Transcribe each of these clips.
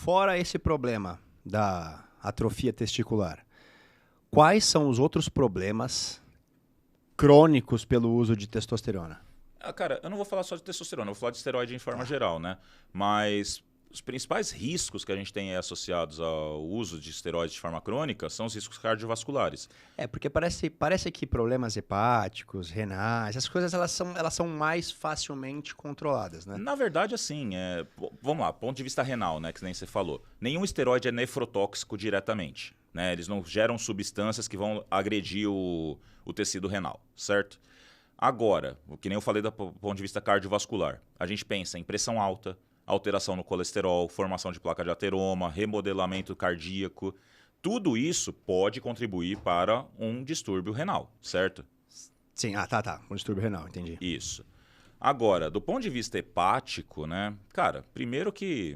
fora esse problema da atrofia testicular, quais são os outros problemas crônicos pelo uso de testosterona? Cara, eu não vou falar só de testosterona, eu vou falar de esteroide em forma geral, né? Mas os principais riscos que a gente tem associados ao uso de esteroides de forma crônica são os riscos cardiovasculares. Porque parece que problemas hepáticos, renais, essas coisas elas são mais facilmente controladas, né? Na verdade, assim, vamos lá, ponto de vista renal, né, que nem você falou. Nenhum esteroide é nefrotóxico diretamente, né? Eles não geram substâncias que vão agredir o tecido renal, certo? Agora, o que nem eu falei do ponto de vista cardiovascular, a gente pensa em pressão alta, alteração no colesterol, formação de placa de ateroma, remodelamento cardíaco. Tudo isso pode contribuir para um distúrbio renal, certo? Sim, tá. Um distúrbio renal, entendi. Isso. Agora, do ponto de vista hepático, né? Cara, primeiro que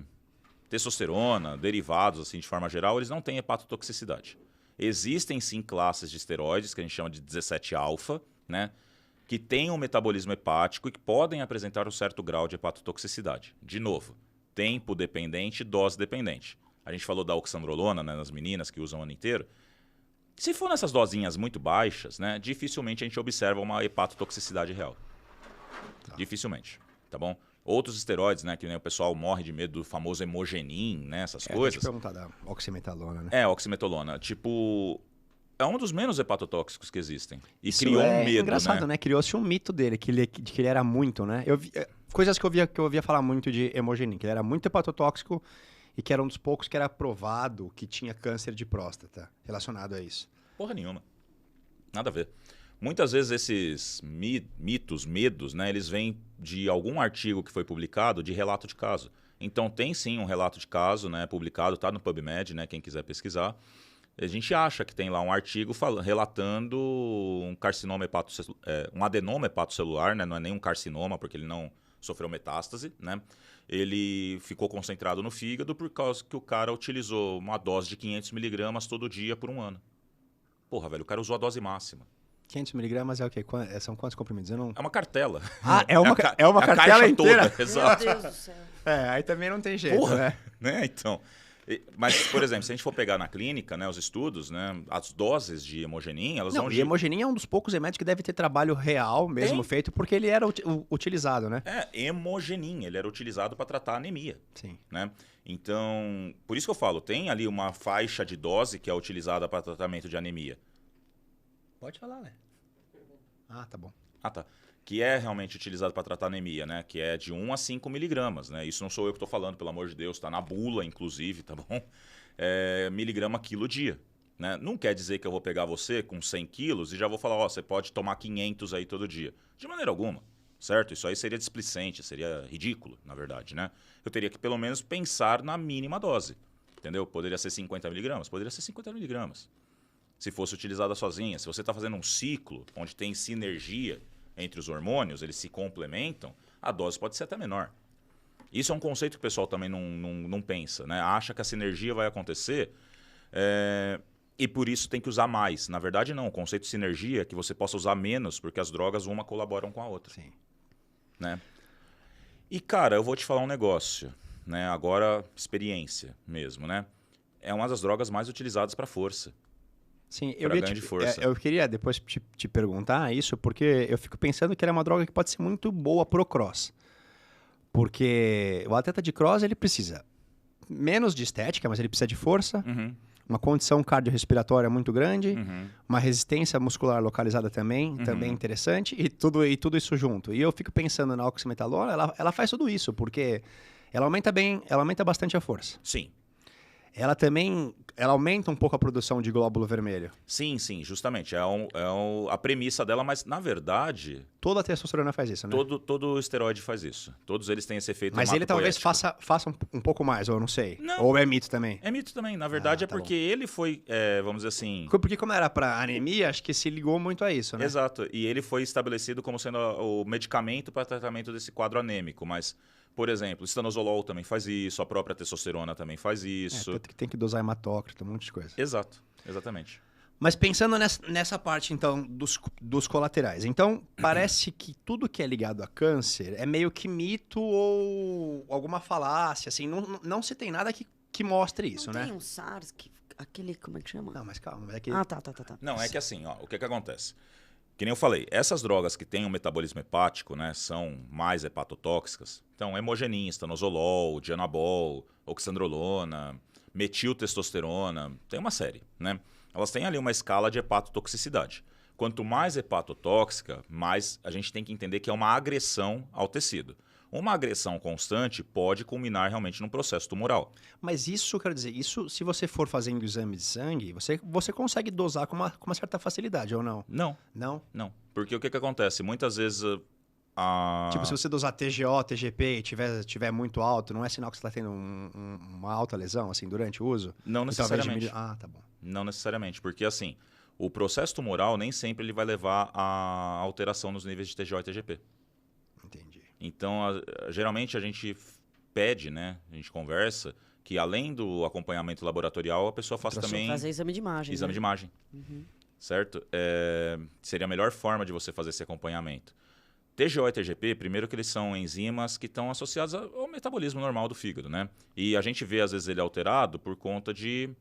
testosterona, derivados, assim, de forma geral, eles não têm hepatotoxicidade. Existem, sim, classes de esteroides, que a gente chama de 17-alfa, né? Que têm um metabolismo hepático e que podem apresentar um certo grau de hepatotoxicidade. De novo, tempo dependente e dose dependente. A gente falou da oxandrolona, né, nas meninas que usam o ano inteiro. Se for nessas dosinhas muito baixas, né, dificilmente a gente observa uma hepatotoxicidade real. Tá. Dificilmente, tá bom? Outros esteroides, né, que nem o pessoal morre de medo do famoso hemogenin, né, essas coisas. Deixa eu perguntar da oximetalona, né? Oximetolona. Tipo, é um dos menos hepatotóxicos que existem. E Isso criou um medo, engraçado, né? Criou-se um mito dele, de que ele era muito, né? Coisas que eu ouvia falar muito de hemogenin, que ele era muito hepatotóxico e que era um dos poucos que era provado que tinha câncer de próstata relacionado a isso. Porra nenhuma. Nada a ver. Muitas vezes esses mitos, medos, né, eles vêm de algum artigo que foi publicado de relato de caso. Então tem sim um relato de caso, né, publicado, tá no PubMed, né, quem quiser pesquisar. A gente acha que tem lá um artigo relatando um carcinoma um adenoma hepatocelular, né, não é nem um carcinoma, porque ele não sofreu metástase, né? Ele ficou concentrado no fígado por causa que o cara utilizou uma dose de 500 miligramas todo dia por um ano. Porra, velho, o cara usou a dose máxima. 500 miligramas é o quê? São quantos comprimidos? Eu não... É uma cartela. É uma cartela inteira? Toda, exato. Meu Deus do céu. Aí também não tem jeito, Porra, né? Então... Mas, por exemplo, se a gente for pegar na clínica, né, os estudos, né, as doses de hemogenin, elas vão... E hemogenin é um dos poucos remédios que deve ter trabalho real mesmo feito, porque ele era utilizado, né? Hemogenin, ele era utilizado para tratar anemia. Sim. Né? Então, por isso que eu falo, tem ali uma faixa de dose que é utilizada para tratamento de anemia. Pode falar, né? Tá bom. Tá. Que é realmente utilizado para tratar anemia, né? Que é de 1 a 5 miligramas, né? Isso não sou eu que estou falando, pelo amor de Deus, está na bula, inclusive, tá bom? Miligrama quilo dia, né? Não quer dizer que eu vou pegar você com 100 quilos e já vou falar, você pode tomar 500 aí todo dia. De maneira alguma, certo? Isso aí seria displicente, seria ridículo, na verdade, né? Eu teria que pelo menos pensar na mínima dose, entendeu? Poderia ser 50 miligramas? Poderia ser 50 miligramas. Se fosse utilizada sozinha, se você está fazendo um ciclo onde tem sinergia entre os hormônios, eles se complementam, a dose pode ser até menor. Isso é um conceito que o pessoal também não pensa, né? Acha que a sinergia vai acontecer e por isso tem que usar mais. Na verdade, não. O conceito de sinergia é que você possa usar menos, porque as drogas uma colaboram com a outra. Sim. Né? E, cara, eu vou te falar um negócio, né? Agora, experiência mesmo, né? É uma das drogas mais utilizadas para força. Sim, ganho de força. Eu queria depois te perguntar isso, porque eu fico pensando que ela é uma droga que pode ser muito boa pro cross. Porque o atleta de cross, ele precisa menos de estética, mas ele precisa de força, uma condição cardiorrespiratória muito grande, uma resistência muscular localizada também interessante, e tudo isso junto. E eu fico pensando na oximetalona, ela faz tudo isso, porque ela aumenta bastante a força. Sim. Ela aumenta um pouco a produção de glóbulo vermelho. Sim, justamente. A premissa dela, mas na verdade... Toda a testosterona faz isso, né? Todo esteroide faz isso. Todos eles têm esse efeito mas ele talvez hematopoético. faça um pouco mais, ou eu não sei. Não, ou é mito também? É mito também. Na verdade é porque ele foi, vamos dizer assim... Porque como era para anemia, acho que se ligou muito a isso, né? Exato. E ele foi estabelecido como sendo o medicamento para tratamento desse quadro anêmico, mas... Por exemplo, o estanozolol também faz isso, a própria testosterona também faz isso. Tanto que tem que dosar hematócrito, um monte de coisa. Exato, exatamente. Mas pensando nessa parte, então, dos colaterais. Então, parece que tudo que é ligado a câncer é meio que mito ou alguma falácia, assim. Não se tem nada que que mostre isso, Não né? tem um SARS, aquele, como é que chama? Não, mas calma. É que... Ah, tá. Não, é que assim, ó, o que acontece? Que nem eu falei, essas drogas que têm um metabolismo hepático, né, são mais hepatotóxicas. Então, hemogenista, stanozolol, dianabol, oxandrolona, metiltestosterona, tem uma série, né? Elas têm ali uma escala de hepatotoxicidade. Quanto mais hepatotóxica, mais a gente tem que entender que é uma agressão ao tecido. Uma agressão constante pode culminar realmente num processo tumoral. Mas isso, quero dizer, isso se você for fazendo exame de sangue, você consegue dosar com uma certa facilidade, ou não? Não, Não? não. Porque o que acontece? Muitas vezes Tipo, se você dosar TGO, TGP e tiver muito alto, não é sinal que você está tendo uma alta lesão, assim, durante o uso? Não E talvez necessariamente. Ah, tá bom. Não necessariamente, porque assim, o processo tumoral nem sempre ele vai levar a alteração nos níveis de TGO e TGP. Entendi. Então, geralmente a gente pede, né? A gente conversa que além do acompanhamento laboratorial, a pessoa faça também Fazer exame de imagem. exame né? de imagem. Uhum. Certo? Seria a melhor forma de você fazer esse acompanhamento. TGO e TGP, primeiro que eles são enzimas que estão associadas ao metabolismo normal do fígado, né? E a gente vê, às vezes, ele alterado por conta de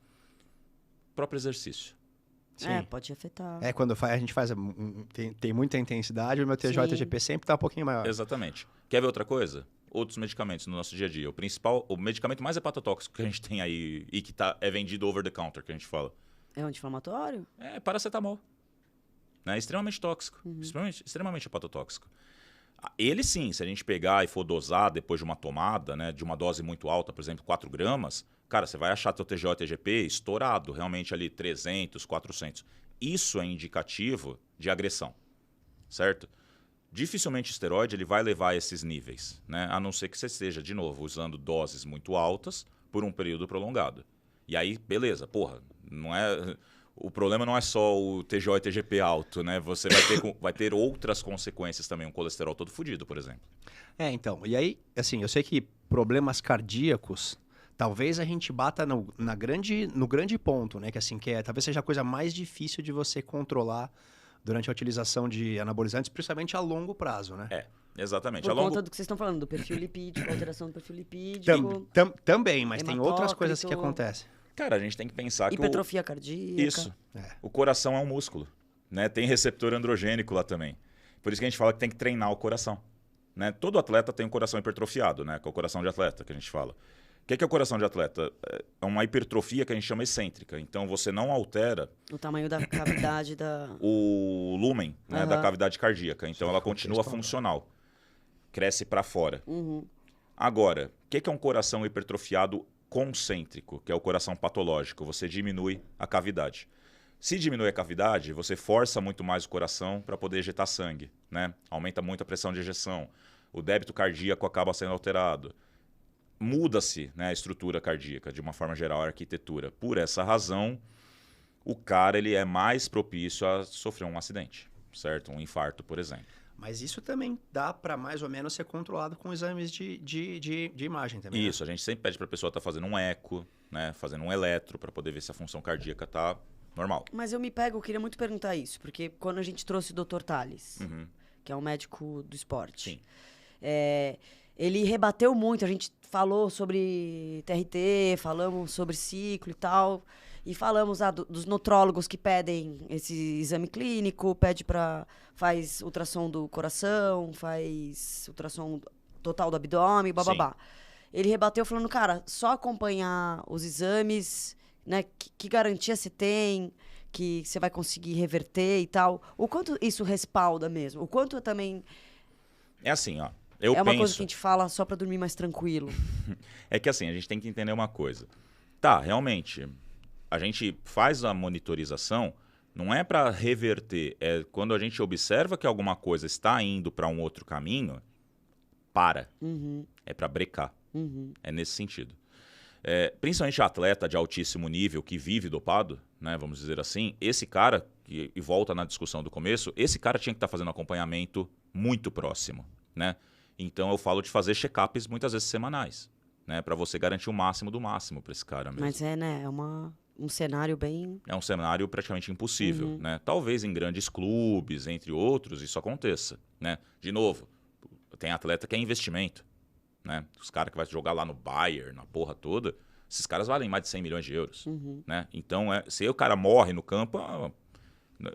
próprio exercício. Sim. Pode afetar. Quando a gente faz, tem muita intensidade, o meu TGO e Sim. TGP sempre tá um pouquinho maior. Exatamente. Quer ver outra coisa? Outros medicamentos no nosso dia a dia. O medicamento mais hepatotóxico que a gente tem aí e que é vendido over the counter, que a gente fala, É um anti-inflamatório? é paracetamol. Né? Extremamente tóxico. Extremamente hepatotóxico. Ele sim, se a gente pegar e for dosar depois de uma tomada, né, de uma dose muito alta, por exemplo, 4 gramas, cara, você vai achar teu TGO e TGP estourado, realmente ali 300, 400. Isso é indicativo de agressão, certo? Dificilmente o esteroide ele vai levar a esses níveis, né? A não ser que você esteja, de novo, usando doses muito altas por um período prolongado. E aí, beleza, porra, não é... O problema não é só o TGO e TGP alto, né? Você vai ter outras consequências também, um colesterol todo fodido, por exemplo. Então, e aí, assim, eu sei que problemas cardíacos, talvez a gente bata no grande ponto, né? Que assim, talvez seja a coisa mais difícil de você controlar durante a utilização de anabolizantes, principalmente a longo prazo, né? Exatamente. Por conta do que vocês estão falando, do perfil lipídico, alteração do perfil lipídico. Também, mas tem outras coisas que hematócrito. acontecem. Cara, a gente tem que pensar que Hipertrofia cardíaca. Isso. O coração é um músculo, né? Tem receptor androgênico lá também. Por isso que a gente fala que tem que treinar o coração, né? Todo atleta tem um coração hipertrofiado, né? Que é o coração de atleta que a gente fala. O que é o coração de atleta? É uma hipertrofia que a gente chama excêntrica. Então, você não altera O tamanho da cavidade da... o lumen, né, da cavidade cardíaca. Então, ela continua funcional. Cresce para fora. Uhum. Agora, o que é um coração hipertrofiado concêntrico, que é o coração patológico? Você diminui a cavidade. Se diminui a cavidade, você força muito mais o coração para poder ejetar sangue, né? Aumenta muito a pressão de ejeção. O débito cardíaco acaba sendo alterado. Muda-se, né, a estrutura cardíaca, de uma forma geral, a arquitetura. Por essa razão, o cara ele é mais propício a sofrer um acidente, certo? Um infarto, por exemplo. Mas isso também dá para mais ou menos ser controlado com exames de imagem também. Isso, a gente sempre pede para a pessoa estar fazendo um eco, né, fazendo um eletro, para poder ver se a função cardíaca está normal. Mas eu queria muito perguntar isso, porque quando a gente trouxe o Dr. Tales, que é um médico do esporte, Sim. Ele rebateu muito, a gente falou sobre TRT, falamos sobre ciclo e tal, e falamos dos nutrólogos que pedem esse exame clínico, faz ultrassom do coração, faz ultrassom total do abdômen, bababá. Ele rebateu falando, cara, só acompanhar os exames, né, que garantia você tem, que você vai conseguir reverter e tal. O quanto isso respalda mesmo? O quanto também... É assim, ó. Uma coisa que a gente fala só pra dormir mais tranquilo. É que assim, a gente tem que entender uma coisa. Tá, realmente, a gente faz a monitorização, não é para reverter, é quando a gente observa que alguma coisa está indo para um outro caminho, para. É para brecar. É nesse sentido. Principalmente atleta de altíssimo nível que vive dopado, né, vamos dizer assim, esse cara, e volta na discussão do começo, esse cara tinha que estar fazendo acompanhamento muito próximo, né? Então eu falo de fazer check-ups muitas vezes semanais, né, para você garantir o máximo do máximo para esse cara mesmo. Mas né, é um cenário bem... É um cenário praticamente impossível, né? Talvez em grandes clubes, entre outros, isso aconteça, né? De novo, tem atleta que é investimento, né? Os caras que vai jogar lá no Bayern, na porra toda, Esses caras valem mais de 100 milhões de euros. Né? Então, se o cara morre no campo,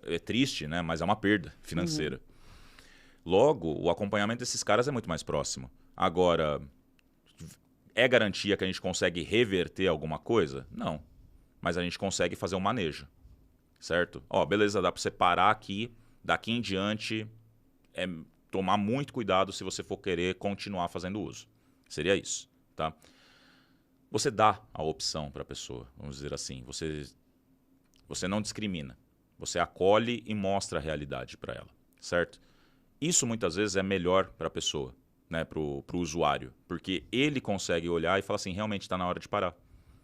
é triste, né? Mas é uma perda financeira. Logo, o acompanhamento desses caras é muito mais próximo. Agora, é garantia que a gente consegue reverter alguma coisa? Não. Mas a gente consegue fazer um manejo. Certo? Beleza, dá para você parar aqui. Daqui em diante, tomar muito cuidado se você for querer continuar fazendo uso. Seria isso. Tá? Você dá a opção para a pessoa, vamos dizer assim. Você não discrimina. Você acolhe e mostra a realidade para ela, certo? Isso muitas vezes é melhor para a pessoa, né, para o usuário, porque ele consegue olhar e falar assim, realmente está na hora de parar.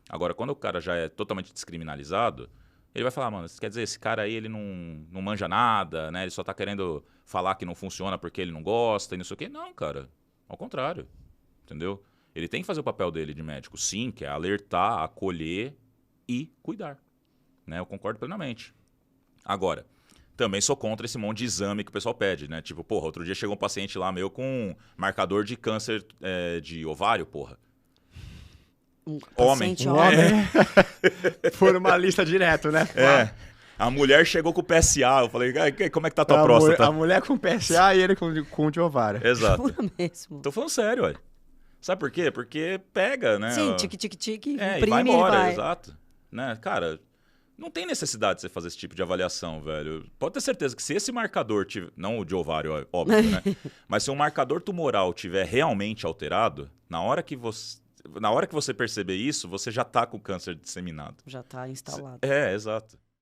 Agora, quando o cara já é totalmente descriminalizado, ele vai falar, mano, quer dizer, esse cara aí ele não manja nada, né? Ele só está querendo falar que não funciona porque ele não gosta e não sei o quê. Não, cara, ao contrário, entendeu? Ele tem que fazer o papel dele de médico, sim, que é alertar, acolher e cuidar. Né? Eu concordo plenamente. Agora, também sou contra esse monte de exame que o pessoal pede, né? Tipo, porra, outro dia chegou um paciente lá meu com marcador de câncer de ovário, porra. Homem. Foi numa lista direto, né? A mulher chegou com o PSA. Eu falei, como é que tá a tua próstata? A mulher com PSA e ele com de ovário. Exato. Mesmo. Tô falando sério, ué. Sabe por quê? Porque pega, né? Sim, tique-tique-tique, e vai embora, exato. Né? Cara, não tem necessidade de você fazer esse tipo de avaliação, velho. Pode ter certeza que se esse marcador tiver... Não o de ovário, óbvio, né? Mas se o marcador tumoral tiver realmente alterado, na hora que você perceber isso, você já tá com câncer disseminado. Já tá instalado. Exato.